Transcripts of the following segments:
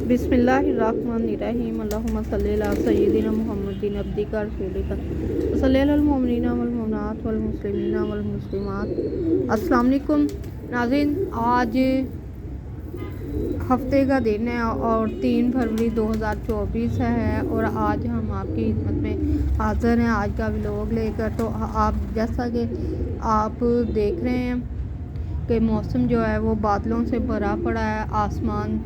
बिस्मिल्लाहिर्रहमानिर्रहीम अल्लाहुम्मा सल्लि अला सय्यिदिना मुहम्मदिन अब्दिका रसूलिका सल्ली अलल मुमिनीना वल मुमिनात वल मुस्लिमीना वल मुस्लिमात। अस्सलाम वालेकुम नाज़रीन, आज हफ्ते का दिन है और 3 फरवरी 2024 है और आज हम आपकी खिदमत में हाज़िर हैं आज का व्लॉग लेकर। तो आप जैसा कि आप देख रहे हैं कि मौसम जो है वो बादलों से भरा पड़ा है, आसमान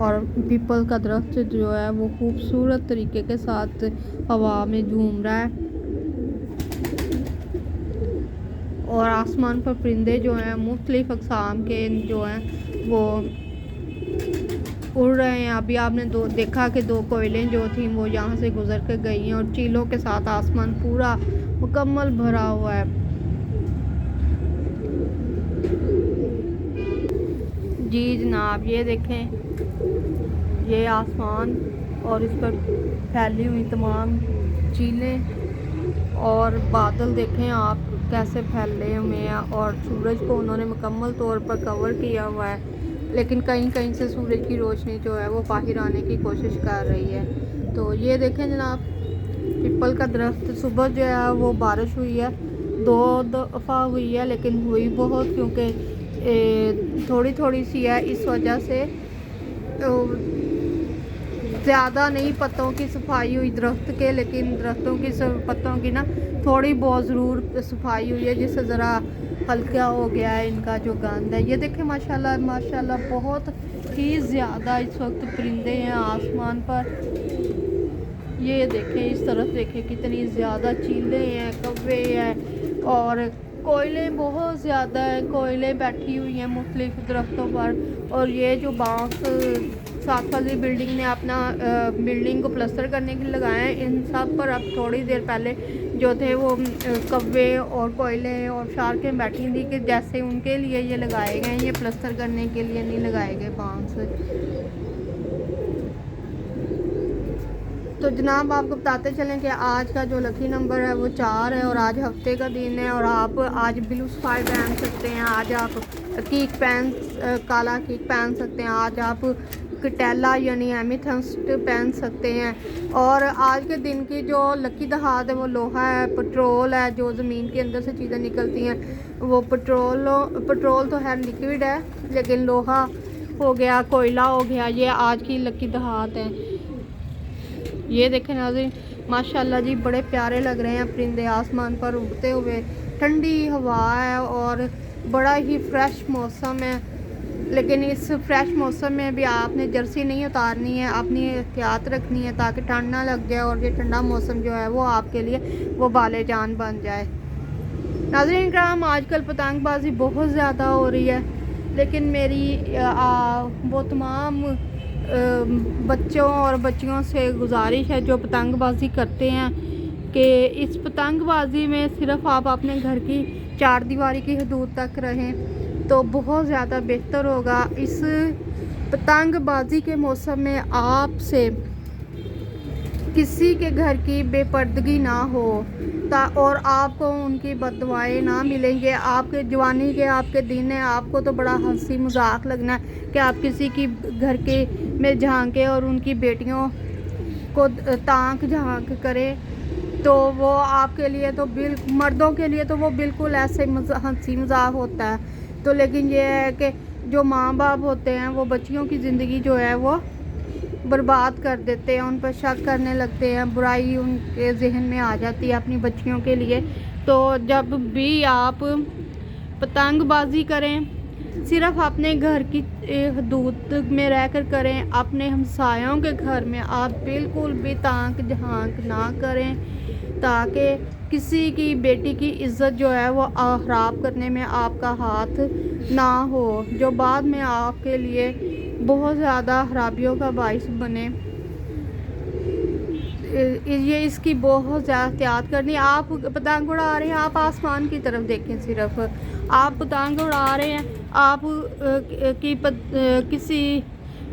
और पीपल का दरख्त जो है वो खूबसूरत तरीके के साथ हवा में झूम रहा है और आसमान पर परिंदे जो हैं मुख्तलिफ अक़साम के जो हैं वो उड़ रहे हैं। अभी आपने देखा कि 2 कोयलें जो थी वो यहाँ से गुजर कर गई हैं और चीलों के साथ आसमान पूरा मुकम्मल भरा हुआ है। जी जनाब, ये देखें, ये आसमान और इस पर फैली हुई तमाम चीलें और बादल देखें आप कैसे फैले हुए हैं और सूरज को उन्होंने मुकम्मल तौर पर कवर किया हुआ है, लेकिन कहीं कहीं से सूरज की रोशनी जो है वो बाहर आने की कोशिश कर रही है। तो ये देखें जनाब, पीपल का दरख्त, सुबह जो है वो बारिश हुई है, 2 दफ़ा हुई है लेकिन हुई बहुत, क्योंकि थोड़ी थोड़ी सी है, इस वजह से ज़्यादा नहीं पत्तों की सफाई हुई दरख्त के, लेकिन दरख्तों की पत्तों की ना थोड़ी बहुत ज़रूर सफाई हुई है, जिससे ज़रा हल्का हो गया है इनका जो गंद है। ये देखें माशाल्लाह माशाल्लाह बहुत ही ज़्यादा इस वक्त परिंदे हैं आसमान पर। ये देखें, इस तरफ देखें कितनी ज़्यादा चीलें हैं, कौवे हैं और कोयलें बहुत ज़्यादा हैं। कोयलें बैठी हुई हैं मुख्तलिफ दरख्तों पर और ये जो बांस सात वाली बिल्डिंग ने अपना बिल्डिंग को प्लस्तर करने के लिए लगाए हैं, इन सब पर अब थोड़ी देर पहले जो थे वो कौवे और कोयले और शार्कें बैठी थी कि जैसे उनके लिए ये लगाए गए, ये प्लस्तर करने के लिए नहीं लगाए गए बांस। तो जनाब आपको बताते चलें कि आज का जो लकी नंबर है वो 4 है और आज हफ्ते का दिन है और आप आज ब्लू स्काई पहन सकते हैं, आज आप काला कीक पहन सकते हैं, आज आप कटेला यानी एमिथस्ट पहन सकते हैं। और आज के दिन की जो लकी दहात है वो लोहा है, पेट्रोल है, जो ज़मीन के अंदर से चीज़ें निकलती हैं वो पेट्रोल तो है लिक्विड है, लेकिन लोहा हो गया, कोयला हो गया, ये आज की लकी दहात है। ये देखें नाज़रीन, माशाल्लाह जी बड़े प्यारे लग रहे हैं परिंदे आसमान पर उड़ते हुए, ठंडी हवा है और बड़ा ही फ्रेश मौसम है। लेकिन इस फ्रेश मौसम में भी आपने जर्सी नहीं उतारनी है, अपनी एहतियात रखनी है ताकि ठंड ना लग जाए और ये ठंडा मौसम जो है वो आपके लिए वो बाले जान बन जाए। नाज़रीन कराम, आजकल पतंगबाजी बहुत ज़्यादा हो रही है, लेकिन मेरी वो तमाम बच्चों और बच्चियों से गुजारिश है जो पतंगबाजी करते हैं कि इस पतंगबाजी में सिर्फ आप अपने घर की 4 दीवारी की हदूद तक रहें तो बहुत ज़्यादा बेहतर होगा। इस पतंगबाजी के मौसम में आपसे किसी के घर की बेपर्दगी ना हो और आपको उनकी बददुआएं ना मिलेंगे। आपके जवानी के आपके दिन है, आपको तो बड़ा हंसी मजाक लगना है कि आप किसी की घर के में झांके और उनकी बेटियों को ताक झांक करें, तो वो आपके लिए तो मर्दों के लिए तो वो बिल्कुल ऐसे हंसी मजाक होता है। तो लेकिन ये है कि जो माँ बाप होते हैं वो बच्चियों की ज़िंदगी जो है वो बर्बाद कर देते हैं, उन पर शक करने लगते हैं, बुराई उनके जहन में आ जाती है अपनी बच्चियों के लिए। तो जब भी आप पतंगबाजी करें सिर्फ अपने घर की हदूद में रहकर करें, अपने हमसायों के घर में आप बिल्कुल भी ताक झांक ना करें ताकि किसी की बेटी की इज़्ज़त जो है वो ख़राब करने में आपका हाथ ना हो, जो बाद में आपके लिए बहुत ज़्यादा खराबियों का बाइस बने। ये इसकी बहुत ज़्यादा एहतियात करनी। आप पतंग उड़ा रहे हैं, आप आसमान की तरफ देखें, सिर्फ आप पतंग उड़ा रहे हैं आप किसी,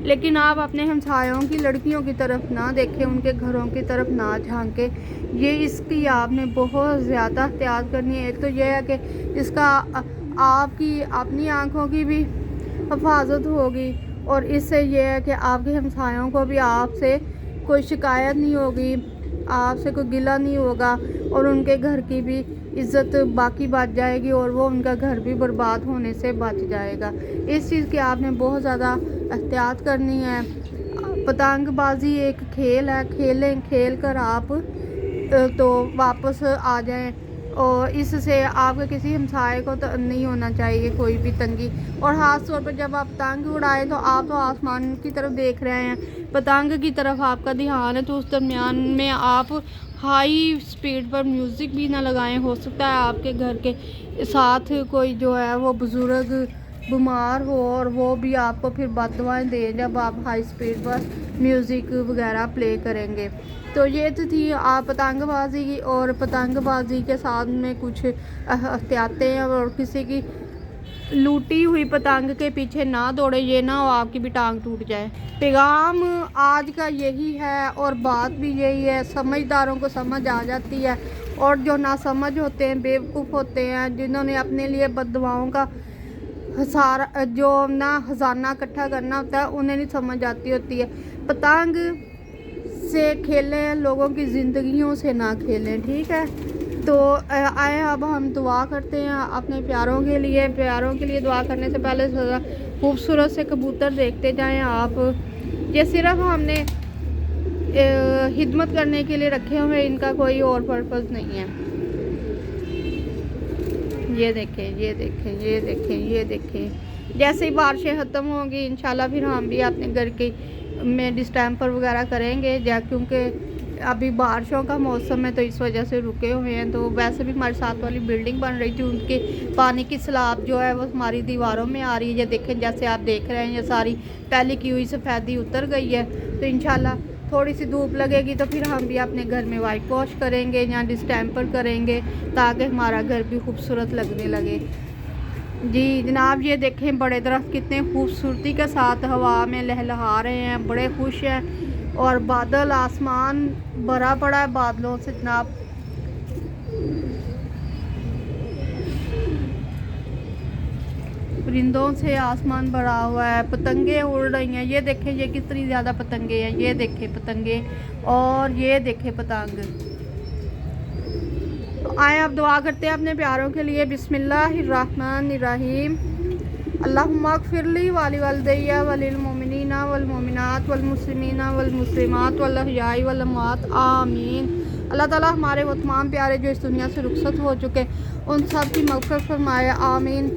लेकिन आप अपने हमसायों की लड़कियों की तरफ ना देखें, उनके घरों की तरफ ना झांकें। ये इसकी आपने बहुत ज़्यादा एहतियात करनी है। एक तो यह है कि इसका आपकी अपनी आँखों की भी हिफाजत होगी اور اس سے یہ ہے کہ آپ کے ہمسایوں کو بھی آپ سے کوئی شکایت نہیں ہوگی، آپ سے کوئی گلہ نہیں ہوگا، اور ان کے گھر کی بھی عزت باقی بچ جائے گی اور وہ ان کا گھر بھی برباد ہونے سے بچ جائے گا۔ اس چیز کی آپ نے بہت زیادہ احتیاط کرنی ہے۔ پتنگ بازی ایک کھیل ہے، کھیل کر آپ تو واپس آ جائیں، اور اس سے آپ کے کسی ہمسائے کو تو نہیں ہونا چاہیے کوئی بھی تنگی۔ اور خاص طور پر جب آپ پتنگ اڑائیں تو آپ تو آسمان کی طرف دیکھ رہے ہیں، پتنگ کی طرف آپ کا دھیان ہے، تو اس درمیان میں آپ ہائی سپیڈ پر میوزک بھی نہ لگائیں۔ ہو سکتا ہے آپ کے گھر کے ساتھ کوئی جو ہے وہ بزرگ بیمار ہو اور وہ بھی آپ کو پھر بد دعائیں دیں جب آپ ہائی سپیڈ پر میوزک وغیرہ پلے کریں گے۔ تو یہ تو تھی آپ پتنگ بازی کی، اور پتنگ بازی کے ساتھ میں کچھ احتیاطیں ہیں، اور کسی کی لوٹی ہوئی پتنگ کے پیچھے نہ دوڑے، یہ نہ ہو آپ کی بھی ٹانگ ٹوٹ جائے۔ پیغام آج کا یہی ہے اور بات بھی یہی ہے، سمجھداروں کو سمجھ آ جاتی ہے، اور جو ناسمجھ ہوتے ہیں، بیوقوف ہوتے ہیں، جنہوں نے اپنے لیے بد دعاؤں کا جو نہ خزانہ اکٹھا کرنا ہوتا ہے، انہیں نہیں سمجھ آتی ہوتی ہے۔ پتنگ سے کھیلیں، لوگوں کی زندگیوں سے نہ کھیلیں، ٹھیک ہے؟ تو آئے اب ہم دعا کرتے ہیں اپنے پیاروں کے لیے دعا کرنے سے پہلے خوبصورت سے کبوتر دیکھتے جائیں آپ، یہ صرف ہم نے خدمت کرنے کے لیے رکھے ہوئے، ان کا کوئی اور پرپس نہیں ہے۔ یہ دیکھیں جیسے ہی بارشیں ختم ہوں گی انشاءاللہ پھر ہم بھی اپنے گھر کے میں ڈسٹیمپر وغیرہ کریں گے، کیونکہ ابھی بارشوں کا موسم ہے تو اس وجہ سے رکے ہوئے ہیں۔ تو ویسے بھی ہمارے ساتھ والی بلڈنگ بن رہی تھی، ان کے پانی کی سیلاب جو ہے وہ ہماری دیواروں میں آ رہی ہے، یہ دیکھیں جیسے آپ دیکھ رہے ہیں، یہ ساری پہلے کی ہوئی سفیدی اتر گئی ہے۔ تو انشاءاللہ تھوڑی سی دھوپ لگے گی تو پھر ہم بھی اپنے گھر میں وائٹ واش کریں گے یا ڈسٹیمپر کریں گے تاکہ ہمارا گھر بھی خوبصورت لگنے لگے۔ جی جناب، یہ دیکھیں بڑے درخت کتنے خوبصورتی کے ساتھ ہوا میں لہلہا رہے ہیں، بڑے خوش ہیں، اور بادل، آسمان بھرا پڑا ہے بادلوں سے جناب۔ پرندوں سے آسمان بھرا ہوا ہے، پتنگیں اڑ رہی ہیں، یہ دیکھیں یہ کتنی زیادہ پتنگیں ہیں، یہ دیکھیں پتنگیں، اور یہ دیکھیں پتنگ۔ تو آئیں اب دعا کرتے ہیں اپنے پیاروں کے لیے۔ بسم اللہ الرحمن الرحیم۔ اللہم اغفر لی ولوالدی وللمؤمنین والمؤمنات والمسلمین والمسلمات والاحیاء والاموات آمین۔ اللہ تعالیٰ ہمارے وہ تمام پیارے جو اس دنیا سے رخصت ہو چکے ان سب کی مغفرت فرمائے، آمین۔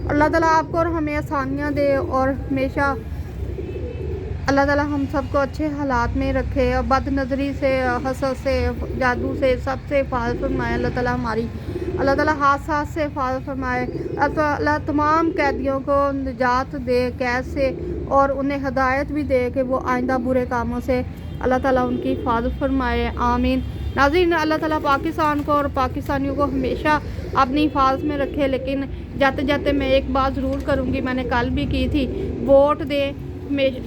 اللہ تعالیٰ آپ کو اور ہمیں آسانیاں دے، اور ہمیشہ اللہ تعالیٰ ہم سب کو اچھے حالات میں رکھے، اور بد نظری سے، حسد سے، جادو سے، سب سے حفاظت فرمائے اللہ تعالیٰ ہماری۔ اللہ تعالیٰ حادثات سے حفاظت فرمائے، اللہ تمام قیدیوں کو نجات دے قید سے، اور انہیں ہدایت بھی دے کہ وہ آئندہ برے کاموں سے اللہ تعالیٰ ان کی حفاظت فرمائے، آمین۔ ناظرین، اللہ تعالیٰ پاکستان کو اور پاکستانیوں کو ہمیشہ اپنی حفاظت میں رکھے، لیکن جاتے جاتے میں ایک بات ضرور کروں گی، میں نے کل بھی کی تھی، ووٹ دیں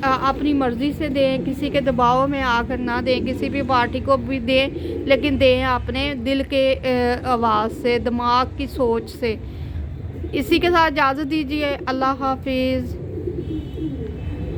اپنی مرضی سے دیں، کسی کے دباؤ میں آ کر نہ دیں، کسی بھی پارٹی کو بھی دیں لیکن دیں اپنے دل کے آواز سے، دماغ کی سوچ سے۔ اسی کے ساتھ اجازت دیجیے، اللہ حافظ۔